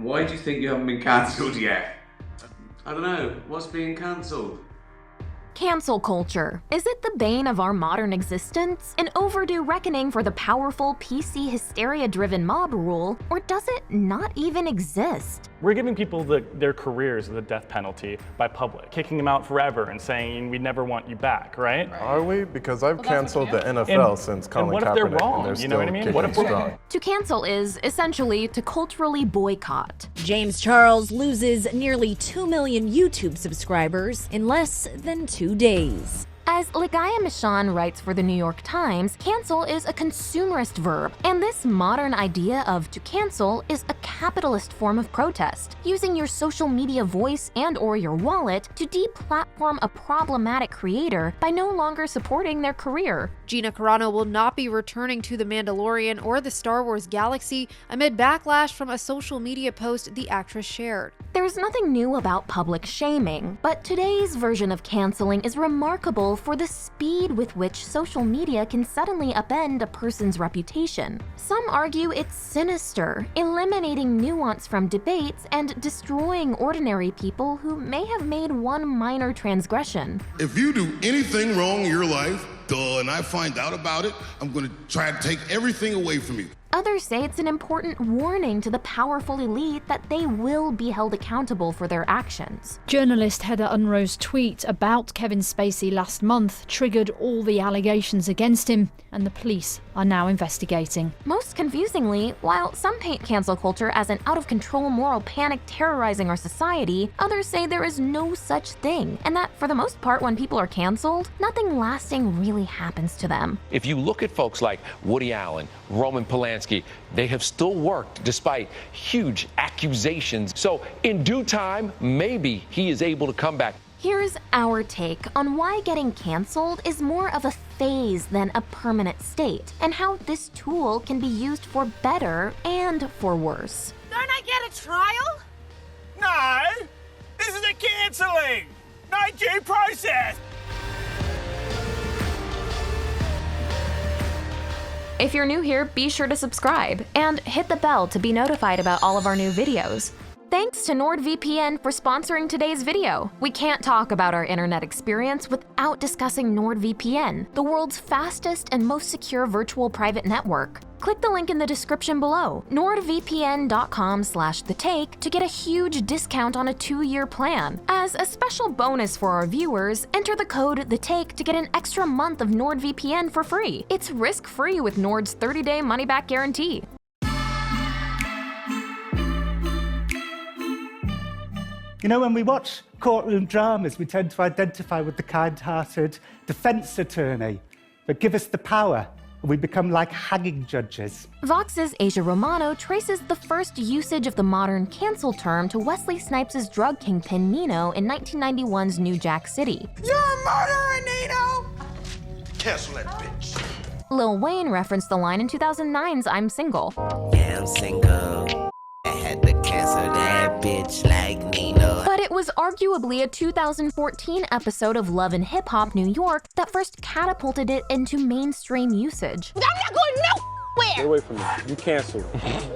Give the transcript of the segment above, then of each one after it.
Why do you think you haven't been cancelled yet? I don't know. What's being cancelled? Cancel culture. Is it the bane of our modern existence? An overdue reckoning for the powerful PC hysteria-driven mob rule? Or does it not even exist? We're giving people their careers the death penalty by public, kicking them out forever and saying we never want you back, right? Are we? Because I've canceled the NFL since Colin Kaepernick. And what if they're wrong? And they're You know what I mean? still What if kicking strong. To cancel is, essentially, to culturally boycott. James Charles loses nearly 2 million YouTube subscribers in less than 2 days. As Ligaya Mishan writes for the New York Times, cancel is a consumerist verb, and this modern idea of to cancel is a capitalist form of protest, using your social media voice and/or your wallet to deplatform a problematic creator by no longer supporting their career. Gina Carano will not be returning to The Mandalorian or the Star Wars galaxy amid backlash from a social media post the actress shared. There's nothing new about public shaming, but today's version of canceling is remarkable for the speed with which social media can suddenly upend a person's reputation. Some argue it's sinister, eliminating nuance from debates and destroying ordinary people who may have made one minor transgression. If you do anything wrong in your life, and I find out about it, I'm gonna try to take everything away from you. Others say it's an important warning to the powerful elite that they will be held accountable for their actions. Journalist Heather Unro's tweet about Kevin Spacey last month triggered all the allegations against him, and the police are now investigating. Most confusingly, while some paint cancel culture as an out-of-control moral panic terrorizing our society, others say there is no such thing, and that for the most part when people are canceled, nothing lasting really happens to them. If you look at folks like Woody Allen, Roman Polanski, they have still worked despite huge accusations. So in due time, maybe he is able to come back. Here's our take on why getting canceled is more of a phase than a permanent state, and how this tool can be used for better and for worse. Don't I get a trial? No! This is a cancelling! No due process! If you're new here, be sure to subscribe and hit the bell to be notified about all of our new videos. Thanks to NordVPN for sponsoring today's video. We can't talk about our internet experience without discussing NordVPN, the world's fastest and most secure virtual private network. Click the link in the description below, nordvpn.com/thetake, to get a huge discount on a 2-year plan. As a special bonus for our viewers, enter the code THETAKE to get an extra month of NordVPN for free. It's risk-free with Nord's 30-day money-back guarantee. You know, when we watch courtroom dramas, we tend to identify with the kind-hearted defense attorney that give us the power, and we become like hanging judges. Vox's Asia Romano traces the first usage of the modern cancel term to Wesley Snipes' drug kingpin Nino in 1991's New Jack City. You're a murderer, Nino! Cancel that bitch. Lil Wayne referenced the line in 2009's I'm Single. Yeah, I'm single. I had to cancel that bitch like Nino. But it was arguably a 2014 episode of Love and Hip Hop New York that first catapulted it into mainstream usage. I'm not going nowhere! Stay away from me. You canceled.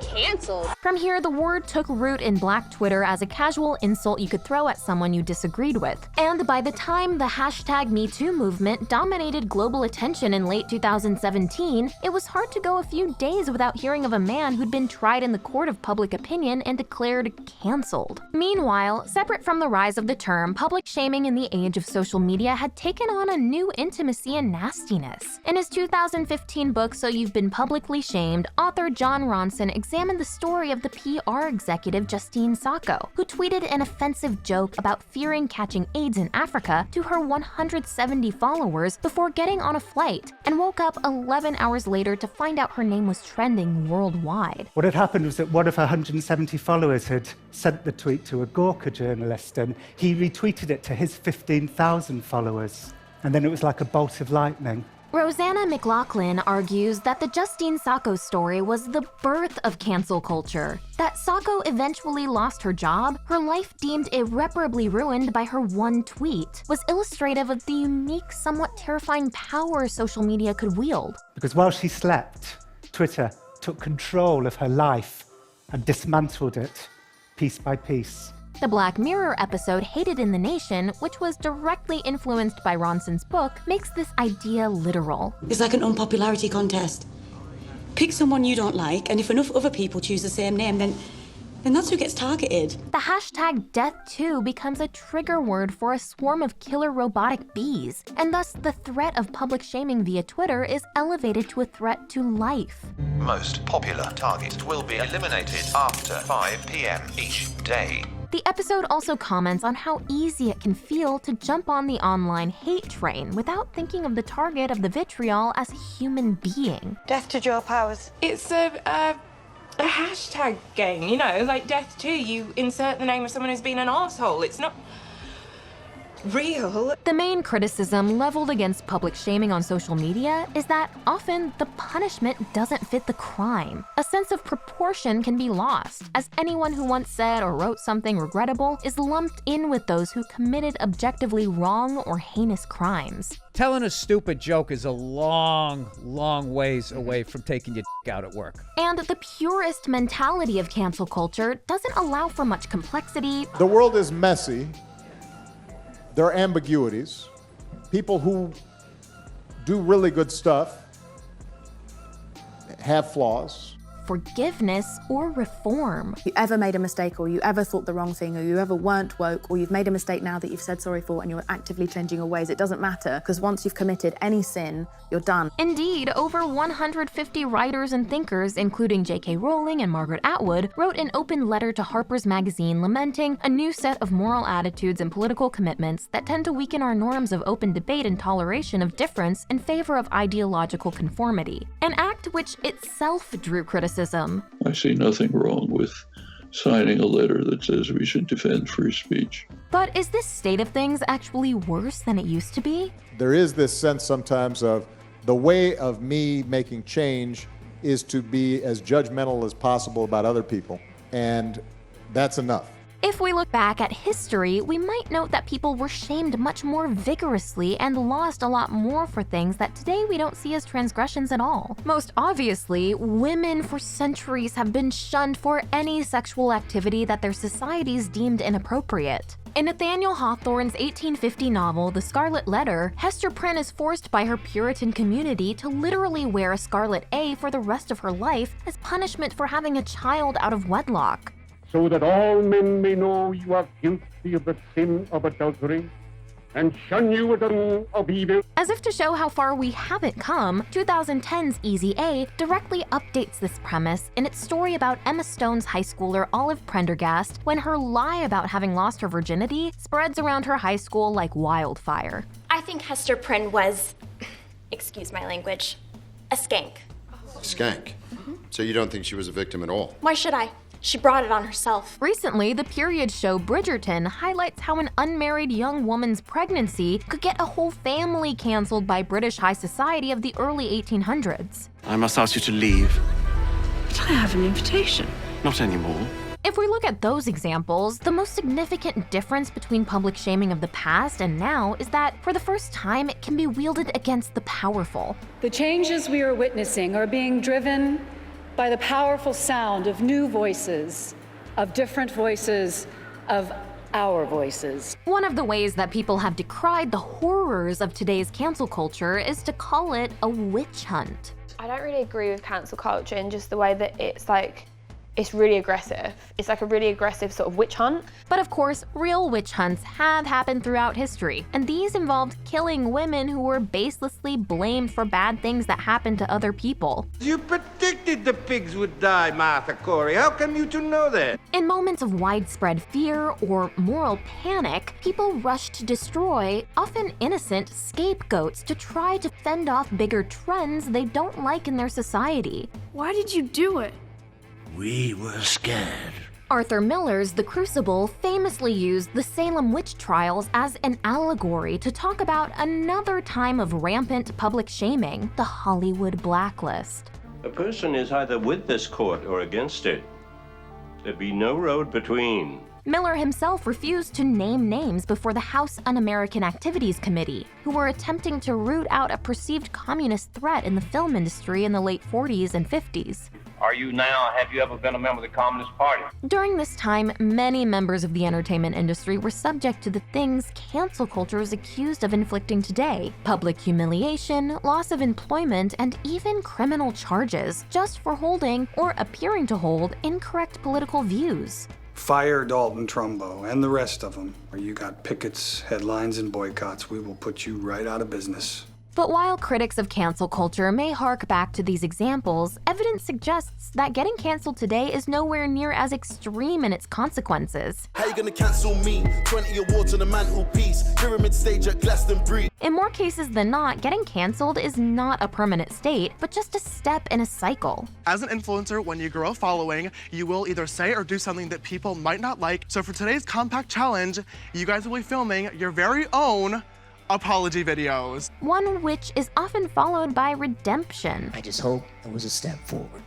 Canceled? From here, the word took root in Black Twitter as a casual insult you could throw at someone you disagreed with. And by the time the hashtag #MeToo movement dominated global attention in late 2017, it was hard to go a few days without hearing of a man who'd been tried in the court of public opinion and declared canceled. Meanwhile, separate from the rise of the term, public shaming in the age of social media had taken on a new intimacy and nastiness. In his 2015 book, So You've Been Publicly Shamed, author John Ronson examined the story of the PR executive Justine Sacco, who tweeted an offensive joke about fearing catching AIDS in Africa to her 170 followers before getting on a flight, and woke up 11 hours later to find out her name was trending worldwide. What had happened was that one of her 170 followers had sent the tweet to a Gawker journalist, and he retweeted it to his 15,000 followers. And then it was like a bolt of lightning. Rosanna McLaughlin argues that the Justine Sacco story was the birth of cancel culture. That Sacco eventually lost her job, her life deemed irreparably ruined by her one tweet, was illustrative of the unique, somewhat terrifying power social media could wield. Because while she slept, Twitter took control of her life and dismantled it piece by piece. The Black Mirror episode Hated in the Nation, which was directly influenced by Ronson's book, makes this idea literal. It's like an unpopularity contest. Pick someone you don't like, and if enough other people choose the same name, then that's who gets targeted. The hashtag #DeathToo becomes a trigger word for a swarm of killer robotic bees, and thus the threat of public shaming via Twitter is elevated to a threat to life. Most popular target will be eliminated after 5 p.m. each day. The episode also comments on how easy it can feel to jump on the online hate train without thinking of the target of the vitriol as a human being. Death to Joe Powers. It's a hashtag game, you know, like Death to. You insert the name of someone who's been an arsehole. It's not real. The main criticism leveled against public shaming on social media is that often the punishment doesn't fit the crime. A sense of proportion can be lost, as anyone who once said or wrote something regrettable is lumped in with those who committed objectively wrong or heinous crimes. Telling a stupid joke is a long, long ways away from taking your out at work. And the purist mentality of cancel culture doesn't allow for much complexity. The world is messy. There are ambiguities. People who do really good stuff have flaws. Forgiveness or reform. You ever made a mistake, or you ever thought the wrong thing, or you ever weren't woke, or you've made a mistake now that you've said sorry for and you're actively changing your ways, it doesn't matter, because once you've committed any sin, you're done. Indeed, over 150 writers and thinkers, including J.K. Rowling and Margaret Atwood, wrote an open letter to Harper's Magazine lamenting a new set of moral attitudes and political commitments that tend to weaken our norms of open debate and toleration of difference in favor of ideological conformity, an act which itself drew criticism. I see nothing wrong with signing a letter that says we should defend free speech. But is this state of things actually worse than it used to be? There is this sense sometimes of the way of me making change is to be as judgmental as possible about other people, and that's enough. If we look back at history, we might note that people were shamed much more vigorously and lost a lot more for things that today we don't see as transgressions at all. Most obviously, women for centuries have been shunned for any sexual activity that their societies deemed inappropriate. In Nathaniel Hawthorne's 1850 novel, The Scarlet Letter, Hester Prynne is forced by her Puritan community to literally wear a scarlet A for the rest of her life as punishment for having a child out of wedlock. So that all men may know you are guilty of the sin of adultery, and shun you as an of evil. As if to show how far we haven't come, 2010's Easy A directly updates this premise in its story about Emma Stone's high schooler Olive Prendergast when her lie about having lost her virginity spreads around her high school like wildfire. I think Hester Prynne was, excuse my language, a skank. Skank? So you don't think she was a victim at all? Why should I? She brought it on herself. Recently, the period show Bridgerton highlights how an unmarried young woman's pregnancy could get a whole family canceled by British high society of the early 1800s. I must ask you to leave. But I have an invitation. Not anymore. If we look at those examples, the most significant difference between public shaming of the past and now is that, for the first time, it can be wielded against the powerful. The changes we are witnessing are being driven by the powerful sound of new voices, of different voices, of our voices. One of the ways that people have decried the horrors of today's cancel culture is to call it a witch hunt. I don't really agree with cancel culture in just the way that it's really aggressive. It's like a really aggressive sort of witch hunt. But of course, real witch hunts have happened throughout history, and these involved killing women who were baselessly blamed for bad things that happened to other people. You predicted the pigs would die, Martha Corey. How come you two know that? In moments of widespread fear or moral panic, people rush to destroy, often innocent, scapegoats to try to fend off bigger trends they don't like in their society. Why did you do it? We were scared. Arthur Miller's The Crucible famously used the Salem witch trials as an allegory to talk about another time of rampant public shaming, the Hollywood blacklist. A person is either with this court or against it. There be no road between. Miller himself refused to name names before the House Un-American Activities Committee, who were attempting to root out a perceived communist threat in the film industry in the late 40s and 50s. Are you now? Have you ever been a member of the Communist Party? During this time, many members of the entertainment industry were subject to the things cancel culture is accused of inflicting today: public humiliation, loss of employment, and even criminal charges, just for holding or appearing to hold incorrect political views. Fire Dalton Trumbo and the rest of them, or you got pickets, headlines, and boycotts. We will put you right out of business. But while critics of cancel culture may hark back to these examples, evidence suggests that getting canceled today is nowhere near as extreme in its consequences. How you gonna cancel me? 20 awards on the mantelpiece, pyramid stage at Glastonbury. In more cases than not, getting canceled is not a permanent state, but just a step in a cycle. As an influencer, when you grow a following, you will either say or do something that people might not like. So for today's Compact Challenge, you guys will be filming your very own apology videos. One which is often followed by redemption. I just hope it was a step forward.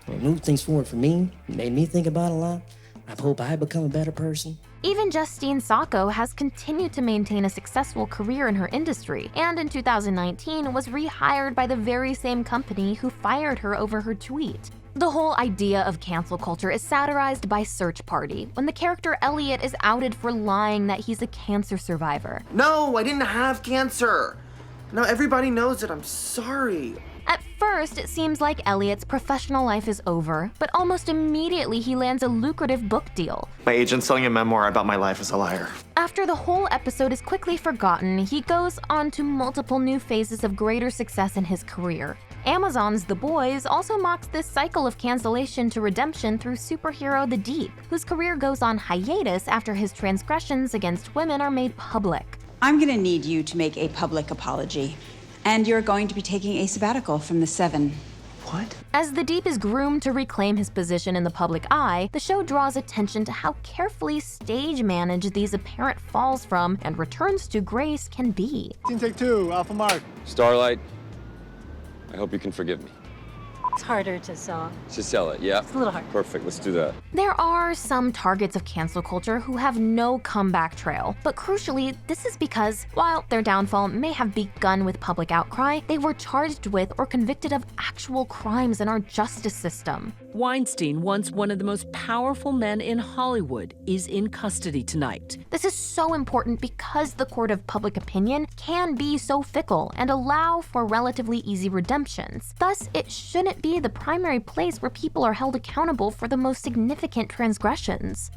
It moved things forward for me, made me think about a lot. I hope I become a better person. Even Justine Sacco has continued to maintain a successful career in her industry, and in 2019 was rehired by the very same company who fired her over her tweet. The whole idea of cancel culture is satirized by Search Party, when the character Elliot is outed for lying that he's a cancer survivor. No, I didn't have cancer. Now everybody knows it. I'm sorry. At first, it seems like Elliot's professional life is over, but almost immediately he lands a lucrative book deal. My agent's selling a memoir about my life as a liar. After the whole episode is quickly forgotten, he goes on to multiple new phases of greater success in his career. Amazon's The Boys also mocks this cycle of cancellation to redemption through superhero The Deep, whose career goes on hiatus after his transgressions against women are made public. I'm gonna need you to make a public apology, and you're going to be taking a sabbatical from the Seven. What? As The Deep is groomed to reclaim his position in the public eye, the show draws attention to how carefully stage managed these apparent falls from and returns to grace can be. Team take two, Alpha Mark. Starlight, I hope you can forgive me. It's harder to sell. Gisela, yeah? It's a little hard. Perfect, let's do that. There are some targets of cancel culture who have no comeback trail, but crucially, this is because, while their downfall may have begun with public outcry, they were charged with or convicted of actual crimes in our justice system. Weinstein, once one of the most powerful men in Hollywood, is in custody tonight. This is so important because the court of public opinion can be so fickle and allow for relatively easy redemptions. Thus, it shouldn't be the primary place where people are held accountable for the most significant transgressions.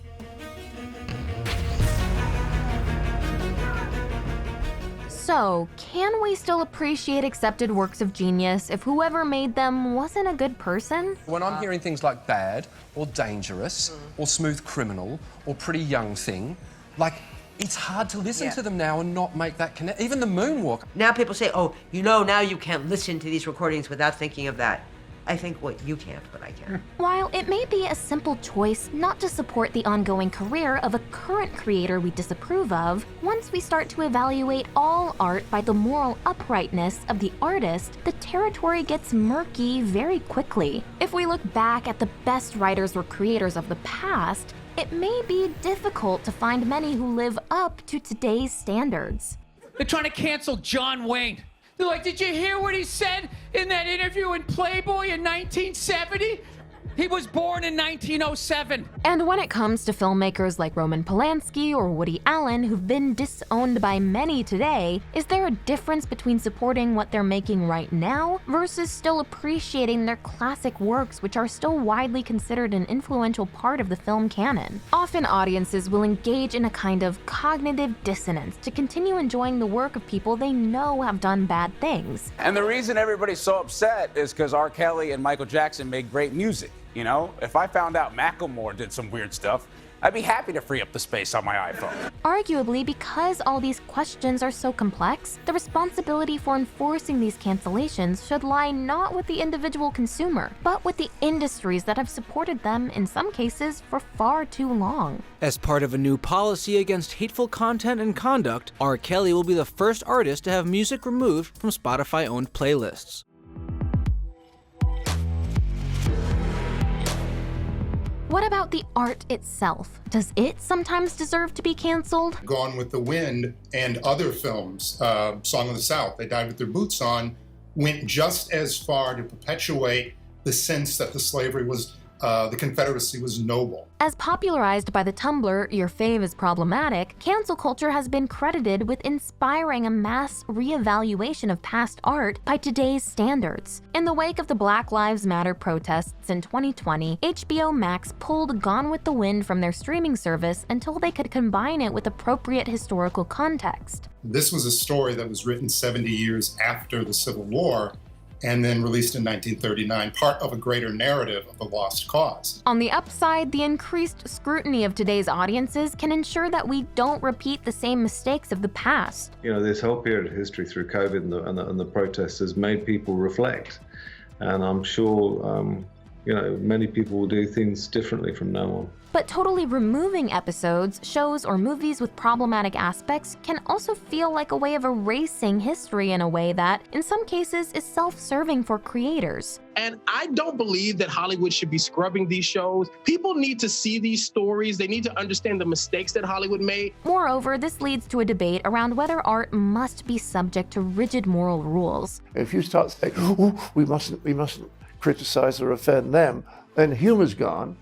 So, can we still appreciate accepted works of genius if whoever made them wasn't a good person? When I'm hearing things like bad, or dangerous, or smooth criminal, or pretty young thing, like, it's hard to listen to them now and not make that connect. Even the moonwalk. Now people say, oh, you know, now you can't listen to these recordings without thinking of that. I think, well, you can't, but I can. While it may be a simple choice not to support the ongoing career of a current creator we disapprove of, once we start to evaluate all art by the moral uprightness of the artist, the territory gets murky very quickly. If we look back at the best writers or creators of the past, it may be difficult to find many who live up to today's standards. They're trying to cancel John Wayne. They're like, did you hear what he said in that interview in Playboy in 1970? He was born in 1907. And when it comes to filmmakers like Roman Polanski or Woody Allen, who've been disowned by many today, is there a difference between supporting what they're making right now versus still appreciating their classic works, which are still widely considered an influential part of the film canon? Often audiences will engage in a kind of cognitive dissonance to continue enjoying the work of people they know have done bad things. And the reason everybody's so upset is because R. Kelly and Michael Jackson make great music. You know, if I found out Macklemore did some weird stuff, I'd be happy to free up the space on my iPhone. Arguably, because all these questions are so complex, the responsibility for enforcing these cancellations should lie not with the individual consumer, but with the industries that have supported them, in some cases, for far too long. As part of a new policy against hateful content and conduct, R. Kelly will be the first artist to have music removed from Spotify-owned playlists. What about the art itself? Does it sometimes deserve to be canceled? Gone with the Wind and other films, Song of the South, They Died with Their Boots On, went just as far to perpetuate the sense that the Confederacy was noble. As popularized by the Tumblr, Your Fave is Problematic, cancel culture has been credited with inspiring a mass reevaluation of past art by today's standards. In the wake of the Black Lives Matter protests in 2020, HBO Max pulled Gone with the Wind from their streaming service until they could combine it with appropriate historical context. This was a story that was written 70 years after the Civil War, and then released in 1939, part of a greater narrative of the lost cause. On the upside, the increased scrutiny of today's audiences can ensure that we don't repeat the same mistakes of the past. You know, this whole period of history through COVID and the protests has made people reflect. And I'm sure, you know, many people will do things differently from now on. But totally removing episodes, shows, or movies with problematic aspects can also feel like a way of erasing history in a way that, in some cases, is self-serving for creators. And I don't believe that Hollywood should be scrubbing these shows. People need to see these stories. They need to understand the mistakes that Hollywood made. Moreover, this leads to a debate around whether art must be subject to rigid moral rules. If you start saying, oh, we mustn't criticize or offend them, then humor's gone.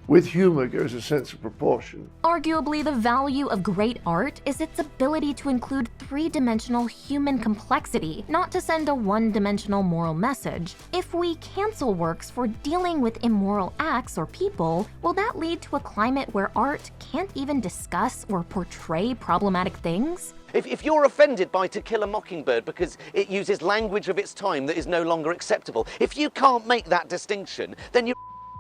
With humor goes a sense of proportion. Arguably, the value of great art is its ability to include three-dimensional human complexity, not to send a one-dimensional moral message. If we cancel works for dealing with immoral acts or people, will that lead to a climate where art can't even discuss or portray problematic things? If you're offended by To Kill a Mockingbird because it uses language of its time that is no longer acceptable, if you can't make that distinction, then you're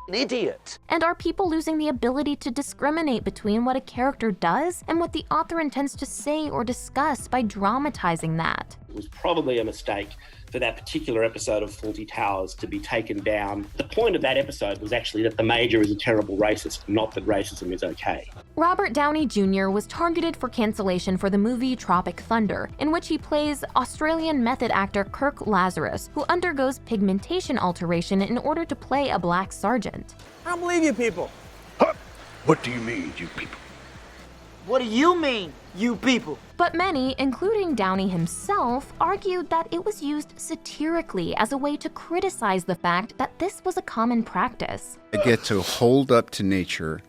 an idiot. And are people losing the ability to discriminate between what a character does and what the author intends to say or discuss by dramatizing that? It was probably a mistake for that particular episode of Fawlty Towers to be taken down. The point of that episode was actually that the Major is a terrible racist, not that racism is okay. Robert Downey Jr. was targeted for cancellation for the movie Tropic Thunder, in which he plays Australian method actor Kirk Lazarus, who undergoes pigmentation alteration in order to play a black sergeant. I don't believe you people. What do you mean, you people? What do you mean, you people? But many, including Downey himself, argued that it was used satirically as a way to criticize the fact that this was a common practice. I get to hold up to nature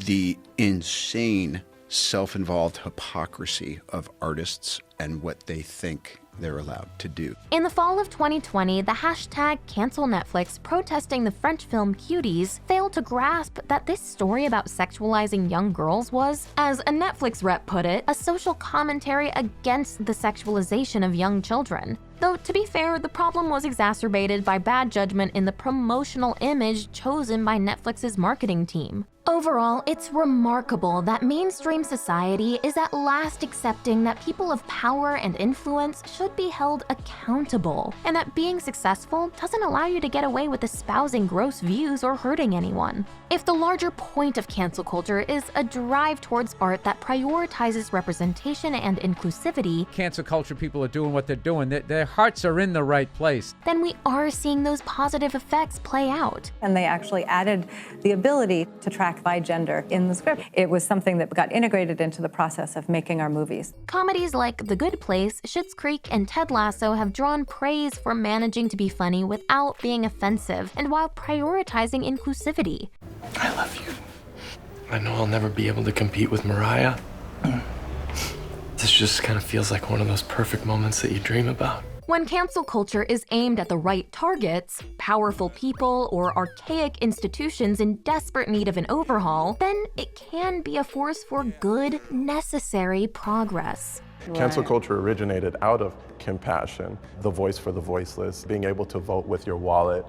the insane self-involved hypocrisy of artists and what they think they're allowed to do. In the fall of 2020, the hashtag #CancelNetflix protesting the French film Cuties failed to grasp that this story about sexualizing young girls was, as a Netflix rep put it, a social commentary against the sexualization of young children. Though, to be fair, the problem was exacerbated by bad judgment in the promotional image chosen by Netflix's marketing team. Overall, it's remarkable that mainstream society is at last accepting that people of power and influence should be held accountable, and that being successful doesn't allow you to get away with espousing gross views or hurting anyone. If the larger point of cancel culture is a drive towards art that prioritizes representation and inclusivity, Cancel culture people are doing what they're doing. Their hearts are in the right place. Then we are seeing those positive effects play out. And they actually added the ability to track by gender in the script. It was something that got integrated into the process of making our movies. Comedies like The Good Place, Schitt's Creek, and Ted Lasso have drawn praise for managing to be funny without being offensive and while prioritizing inclusivity. I love you. I know I'll never be able to compete with Mariah. This just kind of feels like one of those perfect moments that you dream about. When cancel culture is aimed at the right targets, powerful people or archaic institutions in desperate need of an overhaul, then it can be a force for good, necessary progress. Cancel culture originated out of compassion, the voice for the voiceless, being able to vote with your wallet.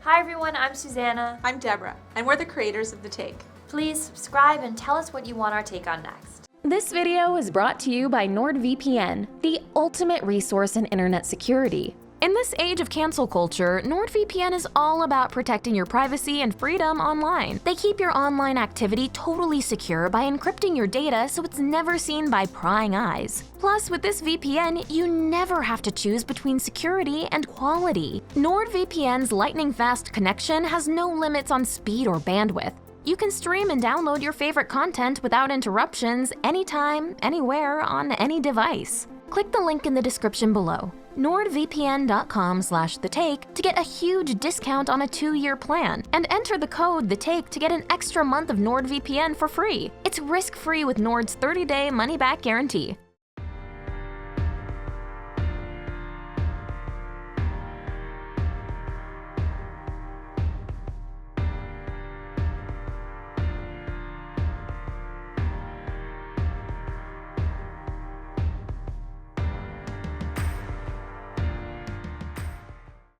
Hi everyone, I'm Susanna. I'm Deborah, and we're the creators of The Take. Please subscribe and tell us what you want our take on next. This video is brought to you by NordVPN, the ultimate resource in internet security. In this age of cancel culture, NordVPN is all about protecting your privacy and freedom online. They keep your online activity totally secure by encrypting your data so it's never seen by prying eyes. Plus, with this VPN, you never have to choose between security and quality. NordVPN's lightning-fast connection has no limits on speed or bandwidth. You can stream and download your favorite content without interruptions anytime, anywhere, on any device. Click the link in the description below, nordvpn.com/thetake, to get a huge discount on a 2-year plan, and enter the code THETAKE to get an extra month of NordVPN for free. It's risk-free with Nord's 30-day money-back guarantee.